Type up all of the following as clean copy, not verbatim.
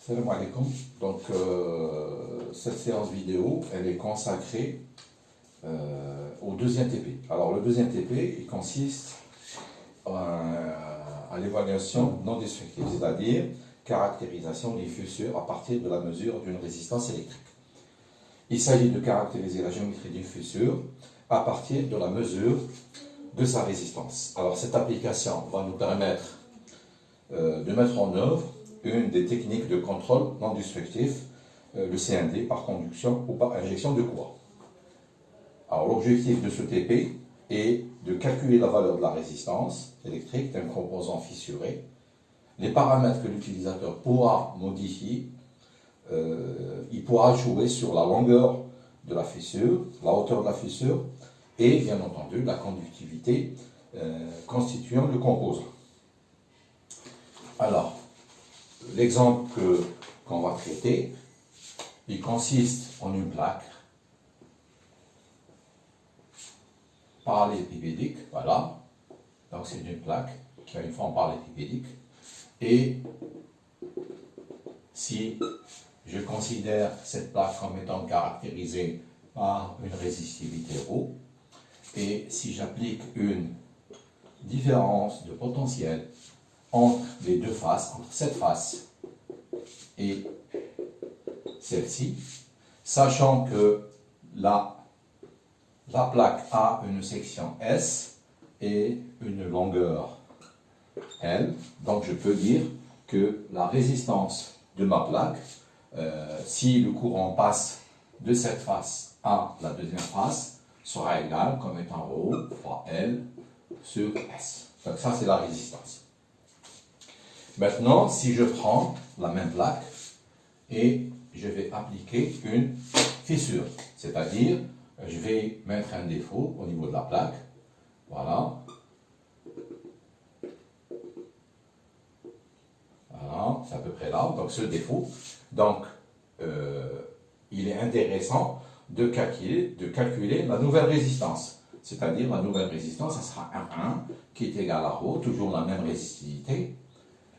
Salam alaikum. Donc, cette séance vidéo, elle est consacrée au deuxième TP. Alors, le deuxième TP, il consiste à l'évaluation non destructive, c'est-à-dire caractérisation des fissures à partir de la mesure d'une résistance électrique. Il s'agit de caractériser la géométrie d'une fissure à partir de la mesure de sa résistance. Alors, cette application va nous permettre de mettre en œuvre une des techniques de contrôle non destructif, le CND par conduction ou par injection de courant. Alors l'objectif de ce TP est de calculer la valeur de la résistance électrique d'un composant fissuré, les paramètres que l'utilisateur pourra modifier, il pourra jouer sur la longueur de la fissure, la hauteur de la fissure et bien entendu la conductivité constituant le composant. Alors, l'exemple qu'on va traiter, il consiste en une plaque parallélépipédique, voilà. Donc c'est une plaque qui a une forme parallélépipédique. Et si je considère cette plaque comme étant caractérisée par une résistivité ρ, et si j'applique une différence de potentiel entre les deux faces, entre cette face et celle-ci, sachant que la plaque a une section S et une longueur L, donc je peux dire que la résistance de ma plaque, si le courant passe de cette face à la deuxième face, sera égal comme étant ρ fois L sur S. Donc ça c'est la résistance. Maintenant, si je prends la même plaque et je vais appliquer une fissure, c'est-à-dire je vais mettre un défaut au niveau de la plaque, voilà, c'est à peu près là, donc ce défaut, donc il est intéressant de calculer la nouvelle résistance, c'est-à-dire la nouvelle résistance, ça sera R1 qui est égal à ρ, toujours la même résistivité.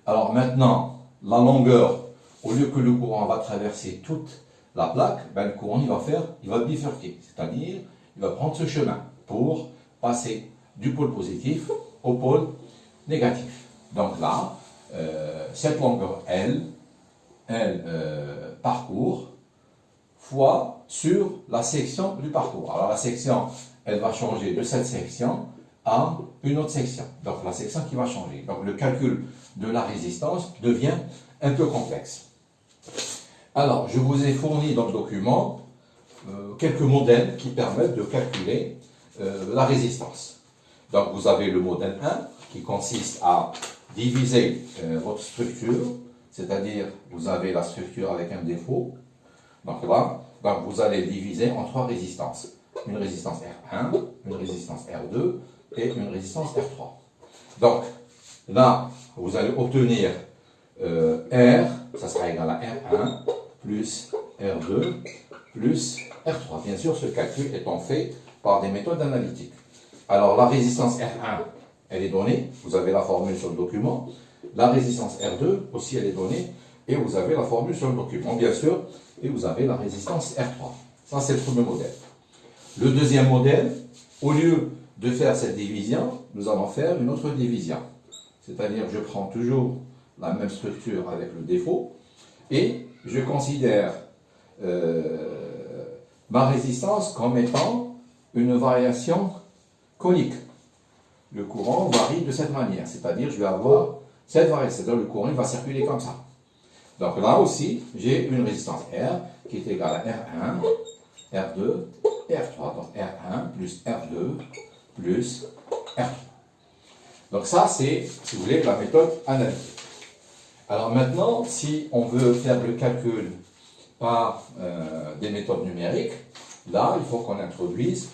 Alors maintenant, la longueur, au lieu que le courant va traverser toute la plaque, ben le courant il va bifurquer, c'est-à-dire il va prendre ce chemin pour passer du pôle positif au pôle négatif. Donc là, cette longueur L parcourt fois sur la section du parcours. Alors la section, elle va changer de cette section à une autre section. Donc la section qui va changer. Donc le calcul de la résistance devient un peu complexe. Alors, je vous ai fourni dans le document quelques modèles qui permettent de calculer la résistance. Donc vous avez le modèle 1 qui consiste à diviser votre structure, c'est-à-dire vous avez la structure avec un défaut. Donc là, vous allez diviser en trois résistances. Une résistance R1, une résistance R2 et une résistance R3. Donc là, vous allez obtenir R, ça sera égal à R1 plus R2 plus R3. Bien sûr, ce calcul étant fait par des méthodes analytiques. Alors, la résistance R1, elle est donnée. Vous avez la formule sur le document. La résistance R2 aussi, elle est donnée. Et vous avez la formule sur le document, bien sûr. Et vous avez la résistance R3. Ça, c'est le premier modèle. Le deuxième modèle, au lieu de faire cette division, nous allons faire une autre division. C'est-à-dire, je prends toujours la même structure avec le défaut et je considère ma résistance comme étant une variation conique. Le courant varie de cette manière, c'est-à-dire je vais avoir cette variation, c'est-à-dire le courant il va circuler comme ça. Donc là aussi, j'ai une résistance R qui est égale à R1, R2 et R3. Donc R1 plus R2 plus R3. Donc ça, c'est, si vous voulez, la méthode analytique. Alors maintenant, si on veut faire le calcul par des méthodes numériques, là, il faut qu'on introduise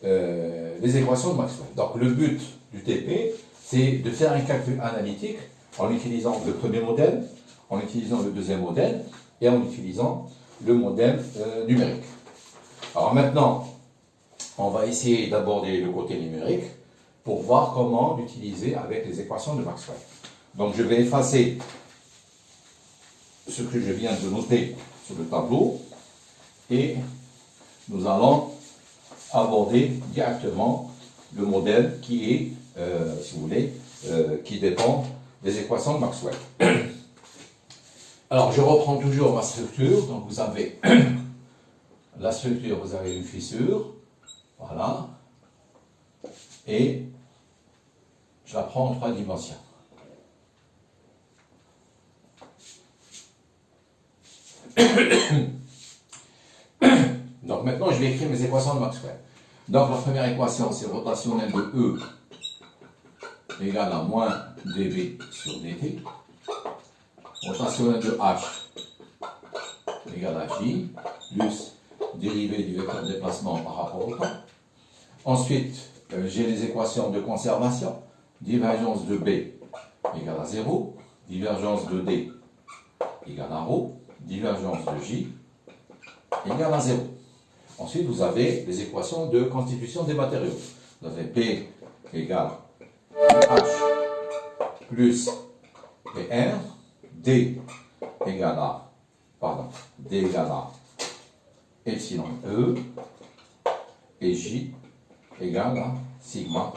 les équations de Maxwell. Donc le but du TP, c'est de faire un calcul analytique en utilisant le premier modèle, en utilisant le deuxième modèle et en utilisant le modèle numérique. Alors maintenant, on va essayer d'aborder le côté numérique pour voir comment l'utiliser avec les équations de Maxwell. Donc je vais effacer ce que je viens de noter sur le tableau et nous allons aborder directement le modèle qui est, si vous voulez, qui dépend des équations de Maxwell. Alors, je reprends toujours ma structure. Donc, vous avez la structure, vous avez une fissure, voilà, et je la prends en 3 dimensions. Donc maintenant, je vais écrire mes équations de Maxwell. Donc la première équation, c'est rotationnelle de E égale à moins dV sur dt. Rotationnelle de H égale à J plus dérivée du vecteur de déplacement par rapport au temps. Ensuite, j'ai les équations de conservation. Divergence de B égale à 0. Divergence de D égale à ρ. Divergence de J égale à 0. Ensuite, vous avez les équations de constitution des matériaux. Vous avez P égale H plus PR, D égale à, D égale à epsilon E, et J égale à sigma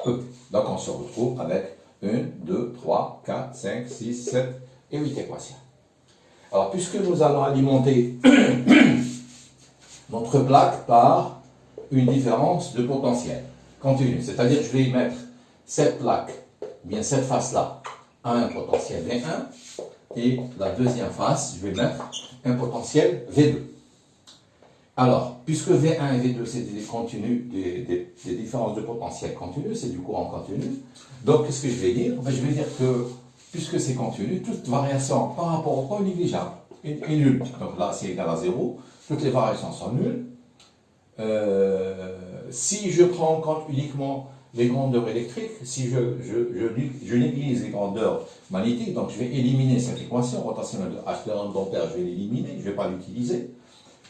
E. Donc, on se retrouve avec 1, 2, 3, 4, 5, 6, 7 et 8 équations. Alors, puisque nous allons alimenter notre plaque par une différence de potentiel continu, c'est-à-dire que je vais y mettre cette plaque, bien cette face-là, à un potentiel V1, et la deuxième face, je vais mettre un potentiel V2. Alors, puisque V1 et V2, c'est des continus, des différences de potentiel continu, c'est du courant continu, donc qu'est-ce que je vais dire? Je vais dire que, puisque c'est continu, toute variation par rapport au temps est négligeable, est nulle. Donc là, c'est égal à 0, toutes les variations sont nulles. Si je prends en compte uniquement les grandeurs électriques, si je néglige les grandeurs magnétiques, donc je vais éliminer cette équation, rotationnelle de H de lambda d'ampère, je vais l'éliminer, je ne vais pas l'utiliser.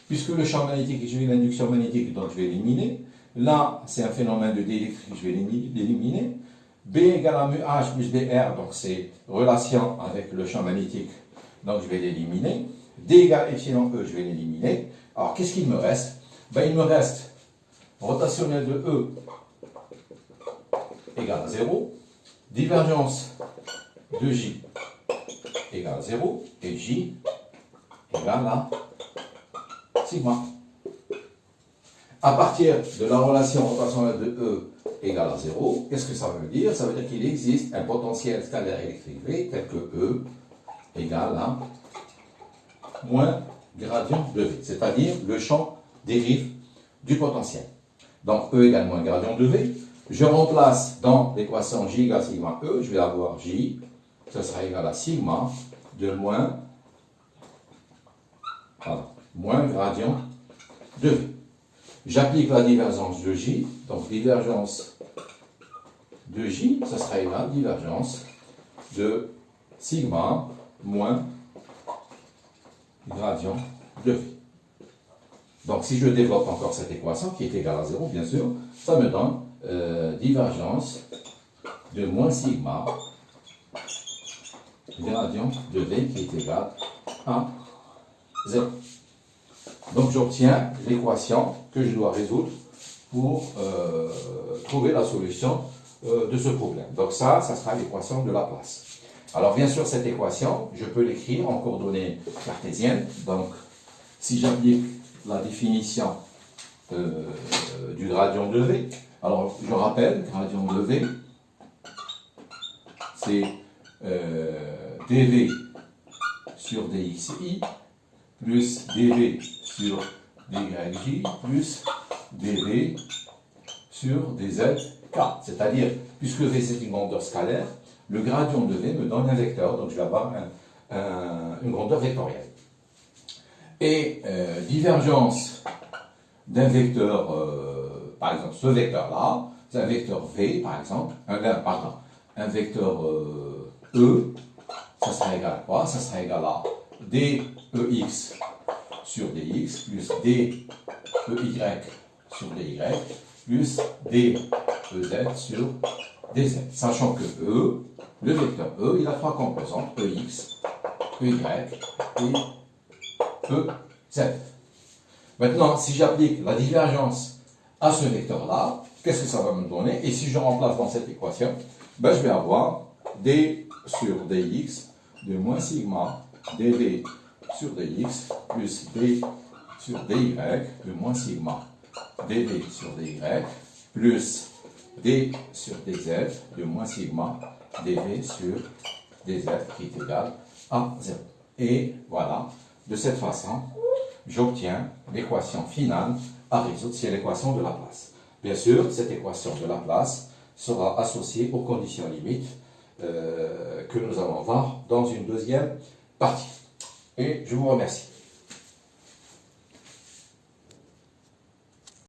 Puisque le champ magnétique, j'ai l'induction magnétique, donc je vais l'éliminer. Là, c'est un phénomène de D électrique, je vais l'éliminer. B égale à mu H plus BR, donc c'est relation avec le champ magnétique, donc je vais l'éliminer. D égale epsilon E, je vais l'éliminer. Alors, qu'est-ce qu'il me reste? Il me reste rotationnelle de E égale à 0, divergence de J égale à 0, et J égale à sigma. À partir de la relation rotationnelle de E égale à 0, qu'est-ce que ça veut dire? Ça veut dire qu'il existe un potentiel scalaire électrique V tel que E égale à moins gradient de V, c'est-à-dire le champ dérive du potentiel. Donc E égale moins gradient de V. Je remplace dans l'équation J égale sigma E, je vais avoir J, ce sera égal à sigma de moins gradient de V. J'applique la divergence de J, donc divergence de J, ce sera égal à divergence de sigma moins gradient de V. Donc si je développe encore cette équation, qui est égale à 0, bien sûr, ça me donne divergence de moins sigma gradient de V qui est égal à 0. Donc j'obtiens l'équation que je dois résoudre pour trouver la solution de ce problème. Donc ça sera l'équation de Laplace. Alors bien sûr, cette équation, je peux l'écrire en coordonnées cartésiennes. Donc si j'applique la définition du gradient de V, alors je rappelle, gradient de V, c'est dV sur dxi plus dV sur dyj plus dV sur dzk. C'est-à-dire, puisque V c'est une grandeur scalaire, le gradient de V me donne un vecteur, donc je vais avoir une grandeur vectorielle. Et divergence d'un vecteur, par exemple ce vecteur-là, c'est un vecteur V par exemple, un vecteur E, ça sera égal à quoi? Ça sera égal à dEx sur dx plus dEy sur dy plus dEz sur dz. Sachant que E, le vecteur E, il a trois composantes, Ex, EY et EZ. Maintenant, si j'applique la divergence à ce vecteur-là, qu'est-ce que ça va me donner? Et si je remplace dans cette équation, ben, je vais avoir d sur dx de moins sigma dv sur dx plus d sur dy de moins sigma dv sur dy plus d sur dz de moins sigma dv sur dz qui est égal à 0. Et voilà, de cette façon, j'obtiens l'équation finale à résoudre, c'est l'équation de Laplace. Bien sûr, cette équation de Laplace sera associée aux conditions limites que nous allons voir dans une deuxième partie. Et je vous remercie.